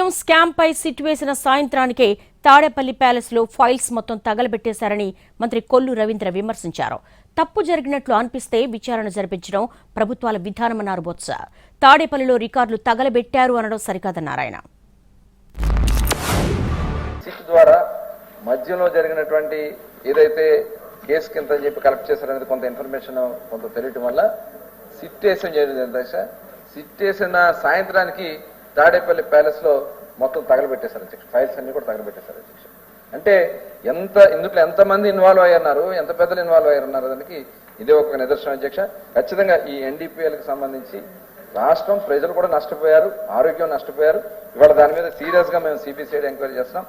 Visakhapatnam scam పై SIT వేసిన సాయంత్రానికే Tadepalli palace లో files మొత్తం తగలబెట్టేశారని మంత్రి కొల్లు రవీంద్ర విమర్శించారు. తప్పు జరిగినట్లు అనిపిస్తే విచారణ జరిపించడం ప్రభుత్వాల విధానమన్నారు బొత్స. తాడేపల్లిలో రికార్డులు తగలబెట్టారు అనడం సరికాదన్నారు ఆయన. సిట్ ద్వారా మధ్యలో జరిగినటువంటి ఏదైతే కేసు కింద చెప్పి కలెక్ట్ చేశారనేది కొంత ఇన్ఫర్మేషన్ కొంత తెలియటం వల్ల సిట్ వేసిన జరిగింది అధ్యక్ష. సిట్ వేసిన సాయంత్రానికి తాడేపల్లి ప్యాలెస్ లో మొత్తం తగలబెట్టేశారు అధ్యక్ష. ఫైల్స్ అన్ని కూడా తగలబెట్టేశారు అధ్యక్ష. అంటే ఇందులో ఎంతమంది ఇన్వాల్వ్ అయ్యారు, ఎంత పెద్దలు ఇన్వాల్వ్ అయ్యారన్నారు దానికి ఇదే ఒక నిదర్శనం అధ్యక్ష. ఖచ్చితంగా ఈ ఎన్డీపీఎల్కి సంబంధించి రాష్ట్రం ప్రజలు కూడా నష్టపోయారు, ఆరోగ్యం నష్టపోయారు. ఇవాళ దాని మీద సీరియస్ గా మేము సిబిసిఐడి ఎంక్వైరీ చేస్తున్నాం.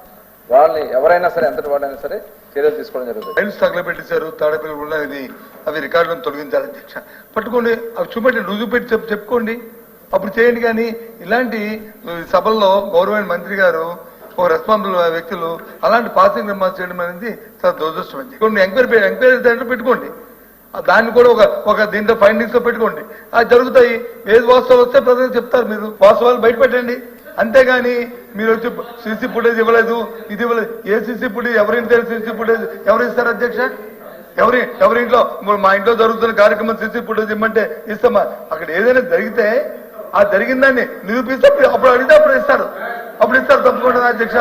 వాళ్ళని ఎవరైనా సరే ఎంతటి వాళ్ళైనా సరే చర్యలు తీసుకోవడం జరుగుతుంది. ఫైల్స్ తగలబెట్టేశారు తాడేపల్లి ఉన్నది, అవి రికార్డులను తొలగించాలి అధ్యక్ష. పట్టుకోండి, అవి చూపెట్టి రుజువు పెట్టి చెప్పుకోండి, అప్పుడు చేయండి. కానీ ఇలాంటి సభల్లో గౌరవమైన మంత్రి గారు, ఒక రెస్పాన్సిబుల్ వ్యక్తులు అలాంటి పాసింగ్ రిమార్క్స్ చేయడం అనేది చాలా దురదృష్టం అండి. కొన్ని ఎంక్వైరీ పెట్టుకోండి, దాన్ని కూడా ఒక దీంట్లో ఫైండింగ్స్ తో పెట్టుకోండి. అది జరుగుతాయి. ఏది వాస్తవాలు వస్తే ప్రజలు చెప్తారు, మీరు వాస్తవాలు బయట పెట్టండి. అంతేగాని మీరు వచ్చి సీసీ ఫుటేజ్ ఇవ్వలేదు, ఇది ఇవ్వలేదు. ఏ సీసీ ఫుటేజ్ ఎవరింటి సీసీ ఫుటేజ్ ఎవరు ఇస్తారు అధ్యక్ష? ఎవరింట్లో మా ఇంట్లో జరుగుతున్న కార్యక్రమం సీసీ ఫుటేజ్ ఇమ్మంటే ఇస్తామా? అక్కడ ఏదైనా జరిగితే ఆ జరిగిందాన్ని నిరూపిస్తే అప్పుడు అడిగితే అప్పుడు ఇస్తారు తప్పకుండా అధ్యక్ష.